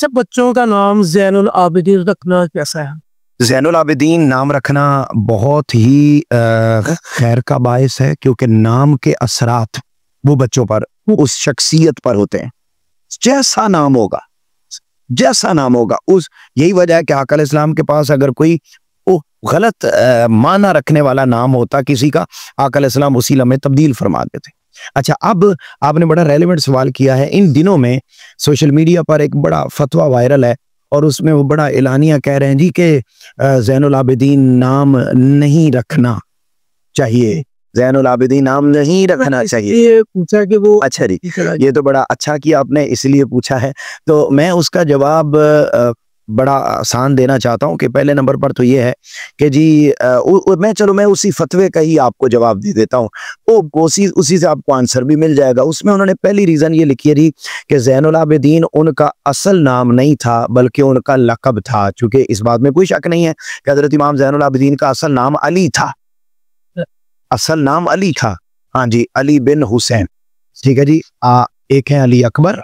अच्छा, बच्चों का नाम ज़ैनुल आबिदीन रखना कैसा है? ज़ैनुल आबिदीन नाम रखना बहुत ही खैर का बायस है, क्योंकि नाम के असरात वो बच्चों पर, उस शख्सियत पर होते हैं। जैसा नाम होगा, जैसा नाम होगा, उस यही वजह है कि आका अलैहिस्सलाम के पास अगर कोई गलत माना रखने वाला नाम होता किसी का, आका अलैहिस्सलाम उसी लम्हे तब्दील फरमा देते। अच्छा, अब आपने बड़ा रेलेवेंट सवाल किया है। इन दिनों में सोशल मीडिया पर एक बड़ा फतवा वायरल है और उसमें वो बड़ा एलानिया कह रहे हैं जी कि ज़ैनुल आबिदीन नाम नहीं रखना चाहिए, ज़ैनुल आबिदीन नाम नहीं रखना चाहिए। ये पूछा कि वो अच्छा जी, ये तो बड़ा अच्छा किया आपने, इसलिए पूछा है। तो मैं उसका जवाब बड़ा आसान देना चाहता हूँ कि पहले नंबर पर तो ये है कि जी मैं उसी फतवे का ही आपको जवाब दे देता हूँ। उसी से आपको आंसर भी मिल जाएगा। उसमें उन्होंने पहली रीज़न ये लिखी है जी कि ज़ैनुल आबिदीन उनका असल नाम नहीं था, बल्कि उनका लक़ब था। चूँकि इस बात में कोई शक नहीं है कि हज़रत इमाम ज़ैनुल आबिदीन का असल नाम अली था, असल नाम अली था। हाँ जी, अली बिन हुसैन। ठीक है जी। एक है अली अकबर,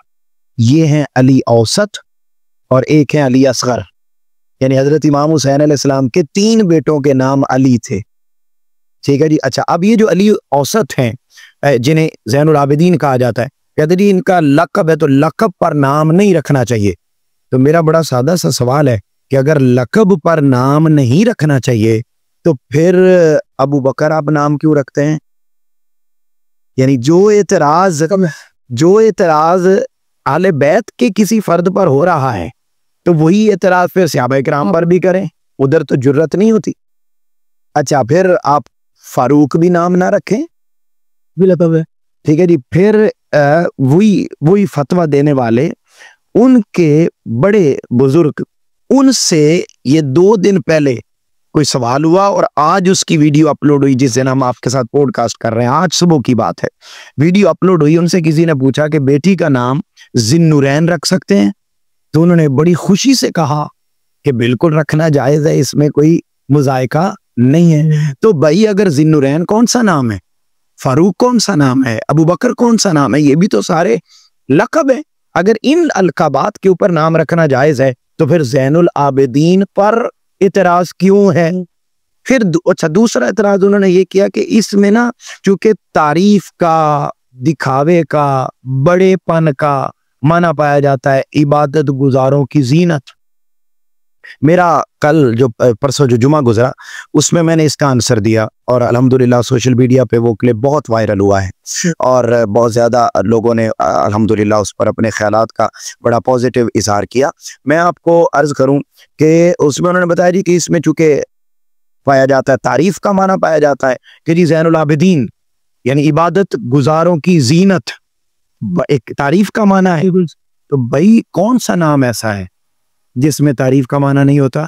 ये हैं अली औसत, और एक है अली असगर। यानी हजरत इमाम हुसैन अलैहिस्सलाम के 3 बेटों के नाम अली थे। ठीक है जी। अच्छा, अब ये जो अली औसत हैं, जिन्हें ज़ैनुल आबिदीन कहा जाता है, कहते जी इनका लक़ब है, तो लक़ब पर नाम नहीं रखना चाहिए। तो मेरा बड़ा सादा सा सवाल है कि अगर लक़ब पर नाम नहीं रखना चाहिए तो फिर अबू बकर आप नाम क्यों रखते हैं? यानी जो एतराज आले बैत के किसी फर्द पर हो रहा है, तो वही एतराज फिर सहाबा किराम पर भी करें, उधर तो जुर्रत नहीं होती। अच्छा, फिर आप फारूक भी नाम ना रखें, ठीक है जी। फिर वही फतवा देने वाले, उनके बड़े बुजुर्ग, उनसे ये 2 दिन पहले कोई सवाल हुआ और आज उसकी वीडियो अपलोड हुई, जिस दिन हम आपके साथ पॉडकास्ट कर रहे हैं, आज सुबह की बात है, वीडियो अपलोड हुई। उनसे किसी ने पूछा कि बेटी का नाम जिन्नुरैन रख सकते हैं? तो उन्होंने बड़ी खुशी से कहा कि बिल्कुल रखना जायज है, इसमें कोई मुजायका नहीं है। तो भाई, अगर जिन्नुरैन कौन सा नाम है, फारूक कौन सा नाम है, अबू बकर कौन सा नाम है, ये भी तो सारे लक़ब है। अगर इन अलकाबात के ऊपर नाम रखना जायज है तो फिर ज़ैनुल आबिदीन पर इतराज क्यों है? फिर अच्छा, दूसरा इतराज उन्होंने ये किया कि इसमें ना, चूंकि तारीफ का, दिखावे का, बड़ेपन का माना पाया जाता है, इबादत गुजारों की जीनत। मेरा कल जो परसों जो जुमा गुजरा, उसमें मैंने इसका आंसर दिया और अल्हम्दुलिल्लाह सोशल मीडिया पे वो क्लिप बहुत वायरल हुआ है और बहुत ज़्यादा लोगों ने अल्हम्दुलिल्लाह उस पर अपने ख्यालात का बड़ा पॉजिटिव इजहार किया। मैं आपको अर्ज़ करूं कि उसमें उन्होंने बताया जी कि इसमें चूँकि पाया जाता है, तारीफ का माना पाया जाता है कि जी ज़ैनुल आबिदीन यानी इबादत गुजारों की जीनत, एक तारीफ का माना है। तो भाई, कौन सा नाम ऐसा है जिसमें तारीफ का माना नहीं होता?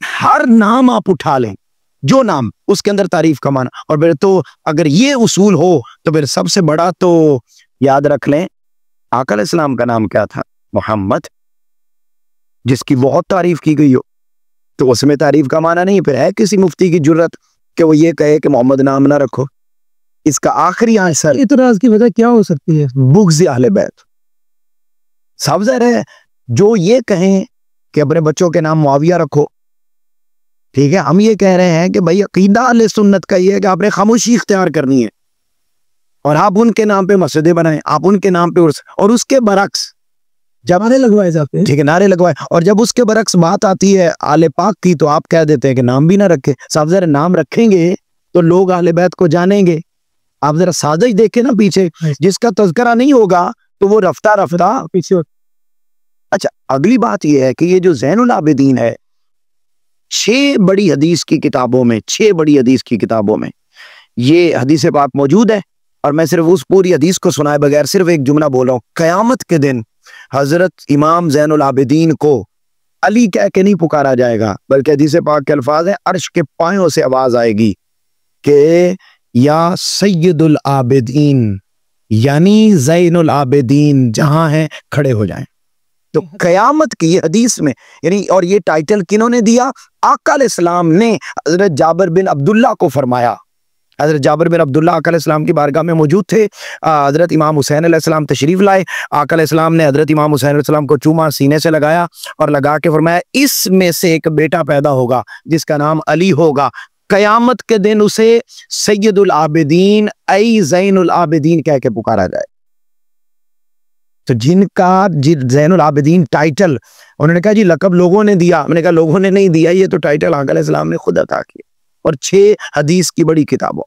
हर नाम आप उठा लें, जो नाम, उसके अंदर तारीफ का माना। और फिर तो अगर ये उसूल हो तो फिर सबसे बड़ा तो याद रख लें, आका अलैहिस्सलाम का नाम क्या था? मोहम्मद, जिसकी बहुत तारीफ की गई हो, तो उसमें तारीफ का माना नहीं। फिर है किसी मुफ्ती की जुर्रत कि वो ये कहे कि मोहम्मद नाम ना रखो? इसका आखिरी आंसर, इतराज की वजह क्या हो सकती है? बुग़्ज़ अहले बैत। सब ज़ाहिर है, जो ये कहें कि अपने बच्चों के नाम मुआविया रखो, ठीक है, हम ये कह रहे हैं कि भाई अकीदा अहले सुन्नत का ये है कि आपने खामोशी इख्तियार करनी है और आप उनके नाम पे मस्जिदें बनाएं, आप उनके नाम पे उर्स, और उसके बरक्स जब नारे लगवाए जाते हैं, ठीक है, नारे लगवाए, और जब उसके बरक्स बात आती है आले पाक की, तो आप कह देते हैं कि नाम भी ना रखे। साहब जरा नाम रखेंगे तो लोग आले बैत को जानेंगे। आप जरा साजिश देखें ना पीछे, जिसका तज़किरा नहीं होगा तो वो रफ्ता रफ्ता पीछे। अच्छा, अगली बात यह है कि ये जो ज़ैनुल आबिदीन है, 6 बड़ी हदीस की किताबों में, 6 बड़ी हदीस की किताबों में ये हदीस पाक मौजूद है। और मैं सिर्फ उस पूरी हदीस को सुनाए बगैर सिर्फ एक जुमला बोल रहा हूँ, क़यामत के दिन हजरत इमाम ज़ैनुल आबिदीन को अली कह के नहीं पुकारा जाएगा, बल्कि हदीस पाक के अल्फाज हैं, अर्श के पायों से आवाज आएगी कि या सैयदुल आबिदीन, यानी ज़ैनुल आबिदीन जहां हैं खड़े हो जाएं। तो क़यामत की हदीस में, यानी, और ये टाइटल किन्होंने दिया? आका अलैहिस्सलाम ने हज़रत जाबिर बिन अब्दुल्लाह को फरमाया हज़रत जाबिर बिन अब्दुल्लाह आका अलैहिस्सलाम की बारगाह में मौजूद थे। हज़रत इमाम हुसैन अलैहिस्सलाम तशरीफ़ लाए। आका अलैहिस्सलाम ने हज़रत इमाम हुसैन अलैहिस्सलाम को चूमा, सीने से लगाया और लगा के फरमाया, इसमें से एक बेटा पैदा होगा जिसका नाम अली होगा। क़यामत के दिन उसे सैयदुल आबिदीन ऐ ज़ैनुल आबिदीन कह के पुकारा जाए। तो जिनका ज़ैनुल आबिदीन टाइटल, उन्होंने कहा जी लक़ब लोगों ने दिया। मैंने कहा लोगों ने नहीं दिया, ये तो टाइटल आका अलैहिस्सलाम ने खुद अता किया। और 6 हदीस की बड़ी किताबों